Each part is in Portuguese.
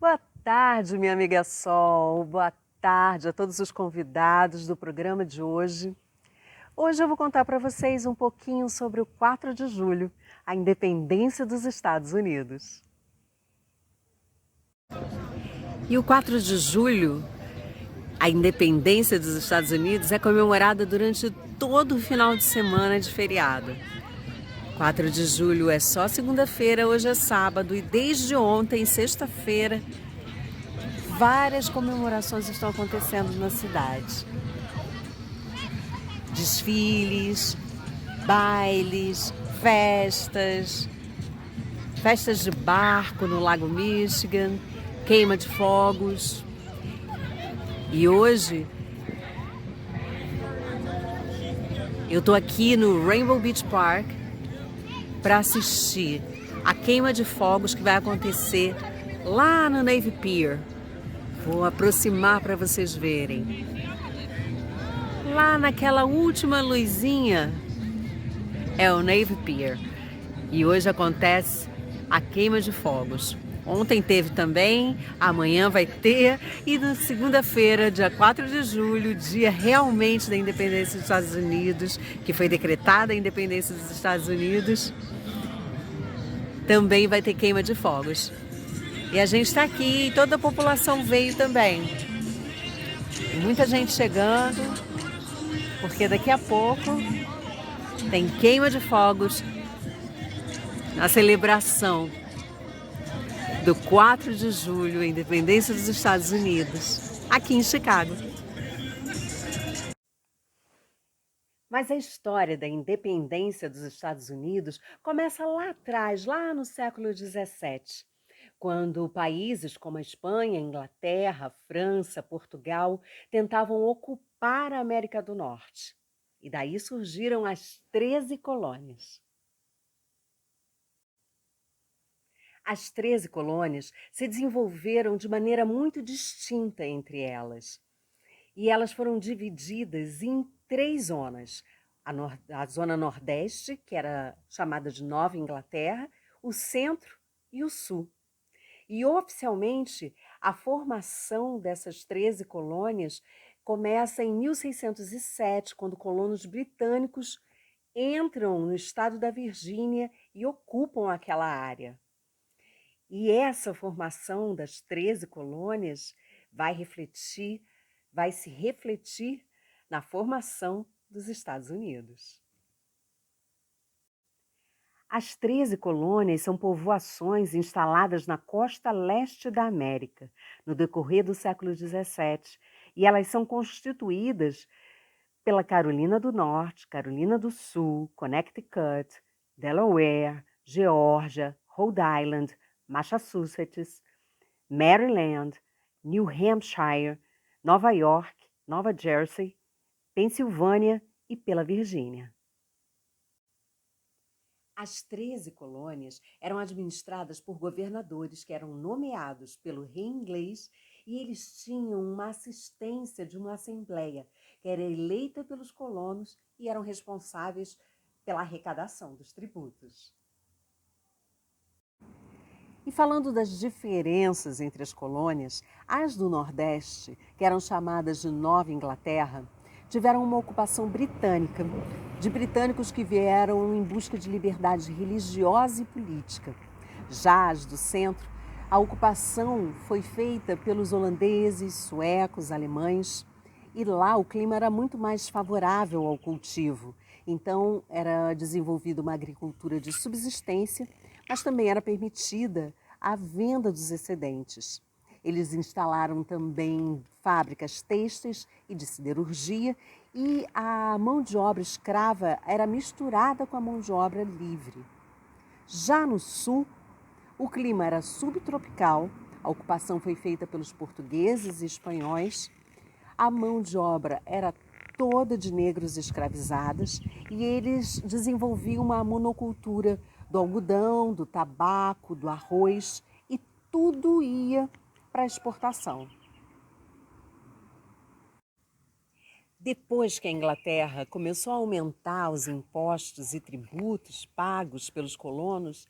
Boa tarde, minha amiga Sol. Boa tarde a todos os convidados do programa de hoje. Hoje eu vou contar para vocês um pouquinho sobre o 4 de julho, a independência dos Estados Unidos. E o 4 de julho, a independência dos Estados Unidos, é comemorada durante todo o final de semana de feriado. 4 de julho é só segunda-feira, hoje é sábado e desde ontem, sexta-feira, várias comemorações estão acontecendo na cidade. Desfiles, bailes, festas de barco no Lago Michigan, queima de fogos. E hoje eu tô aqui no Rainbow Beach Park para assistir a queima de fogos que vai acontecer lá no Navy Pier. Vou aproximar para vocês verem. Lá naquela última luzinha é o Navy Pier. E hoje acontece a queima de fogos. Ontem teve também, amanhã vai ter, e na segunda-feira, dia 4 de julho, dia realmente da independência dos Estados Unidos, que foi decretada a independência dos Estados Unidos, também vai ter queima de fogos. E a gente está aqui e toda a população veio também. Tem muita gente chegando, porque daqui a pouco tem queima de fogos na celebração do 4 de julho, a independência dos Estados Unidos, aqui em Chicago. Mas a história da independência dos Estados Unidos começa lá atrás, lá no século XVII, quando países como a Espanha, a Inglaterra, a França, Portugal tentavam ocupar a América do Norte. E daí surgiram as 13 colônias. As 13 colônias se desenvolveram de maneira muito distinta entre elas. E elas foram divididas em 3 zonas. A zona nordeste, que era chamada de Nova Inglaterra, o centro e o sul. E oficialmente, a formação dessas 13 colônias começa em 1607, quando colonos britânicos entram no estado da Virgínia e ocupam aquela área. E essa formação das 13 colônias vai se refletir na formação dos Estados Unidos. As 13 colônias são povoações instaladas na costa leste da América, no decorrer do século XVII, e elas são constituídas pela Carolina do Norte, Carolina do Sul, Connecticut, Delaware, Geórgia, Rhode Island, Massachusetts, Maryland, New Hampshire, Nova York, Nova Jersey, Pensilvânia e pela Virgínia. As 13 colônias eram administradas por governadores que eram nomeados pelo rei inglês e eles tinham uma assistência de uma assembleia que era eleita pelos colonos e eram responsáveis pela arrecadação dos tributos. E falando das diferenças entre as colônias, as do Nordeste, que eram chamadas de Nova Inglaterra, tiveram uma ocupação britânica, de britânicos que vieram em busca de liberdade religiosa e política. Já as do centro, a ocupação foi feita pelos holandeses, suecos, alemães, e lá o clima era muito mais favorável ao cultivo. Então era desenvolvida uma agricultura de subsistência, mas também era permitida a venda dos excedentes. Eles instalaram também fábricas têxteis e de siderurgia e a mão de obra escrava era misturada com a mão de obra livre. Já no sul, o clima era subtropical, a ocupação foi feita pelos portugueses e espanhóis, a mão de obra era toda de negros escravizados e eles desenvolviam uma monocultura do algodão, do tabaco, do arroz e tudo ia para exportação. Depois que a Inglaterra começou a aumentar os impostos e tributos pagos pelos colonos,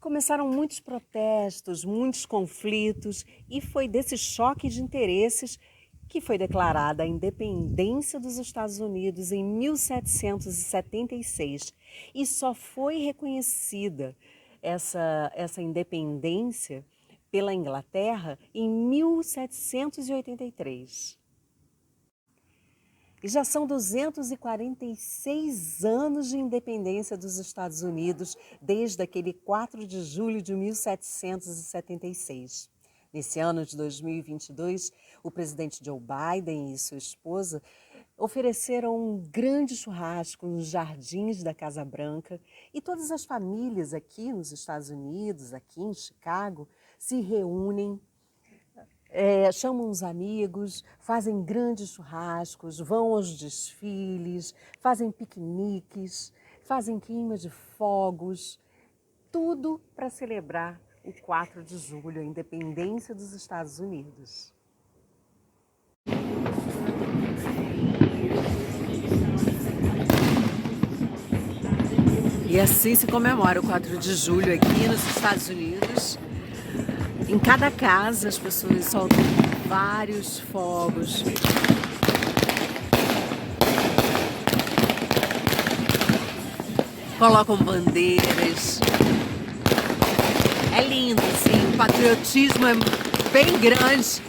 Começaram muitos protestos, muitos conflitos, e foi desse choque de interesses que foi declarada a independência dos Estados Unidos em 1776. E só foi reconhecida essa independência pela Inglaterra em 1783. E já são 246 anos de independência dos Estados Unidos, desde aquele 4 de julho de 1776. Nesse ano de 2022, o presidente Joe Biden e sua esposa ofereceram um grande churrasco nos jardins da Casa Branca, e todas as famílias aqui nos Estados Unidos, aqui em Chicago, se reúnem, chamam os amigos, fazem grandes churrascos, vão aos desfiles, fazem piqueniques, fazem queima de fogos, tudo para celebrar o 4 de julho, a independência dos Estados Unidos. E assim se comemora o 4 de julho aqui nos Estados Unidos. Em cada casa as pessoas soltam vários fogos. Colocam bandeiras. É lindo, sim. O patriotismo é bem grande.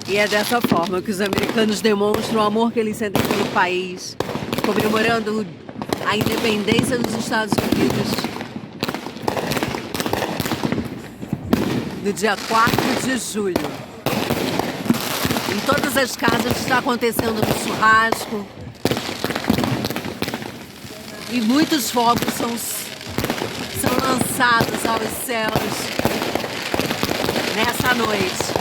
E é dessa forma que os americanos demonstram o amor que eles sentem pelo país, comemorando a independência dos Estados Unidos no dia 4 de julho. Em todas as casas está acontecendo um churrasco e muitos fogos são lançados aos céus nessa noite.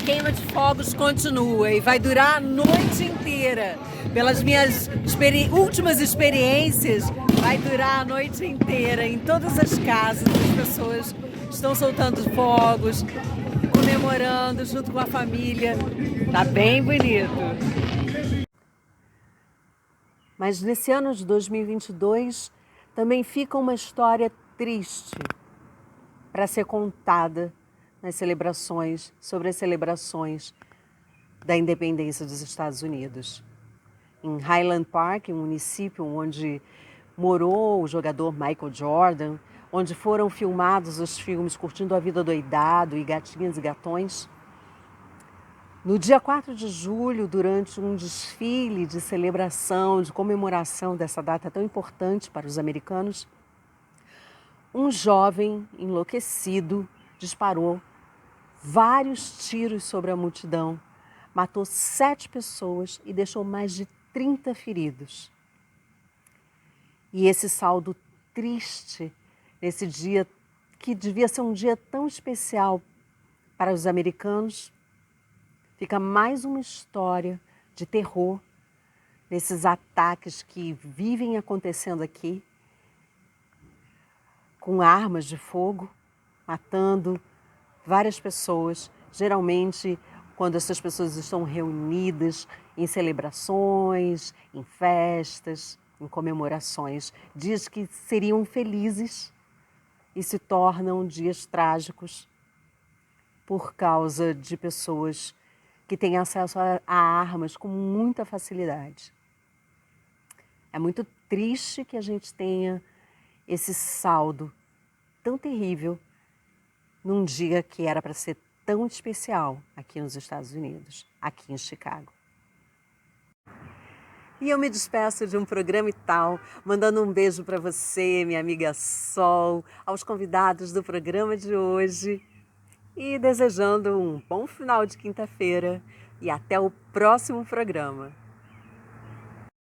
Queima de fogos continua e vai durar a noite inteira. Pelas minhas últimas experiências, vai durar a noite inteira. Em todas as casas, as pessoas estão soltando fogos, comemorando junto com a família. Tá bem bonito. Mas nesse ano de 2022, também fica uma história triste para ser contada sobre as celebrações da independência dos Estados Unidos. Em Highland Park, um município onde morou o jogador Michael Jordan, onde foram filmados os filmes Curtindo a Vida Doidado e Gatinhas e Gatões, no dia 4 de julho, durante um desfile de celebração, de comemoração dessa data tão importante para os americanos, um jovem enlouquecido disparou vários tiros sobre a multidão, matou 7 pessoas e deixou mais de 30 feridos. E esse saldo triste, nesse dia que devia ser um dia tão especial para os americanos, fica mais uma história de terror nesses ataques que vivem acontecendo aqui, com armas de fogo, matando várias pessoas, geralmente quando essas pessoas estão reunidas em celebrações, em festas, em comemorações, dias que seriam felizes e se tornam dias trágicos por causa de pessoas que têm acesso a armas com muita facilidade. É muito triste que a gente tenha esse saldo tão terrível num dia que era para ser tão especial aqui nos Estados Unidos, aqui em Chicago. E eu me despeço de um programa e tal, mandando um beijo para você, minha amiga Sol, aos convidados do programa de hoje e desejando um bom final de quinta-feira e até o próximo programa.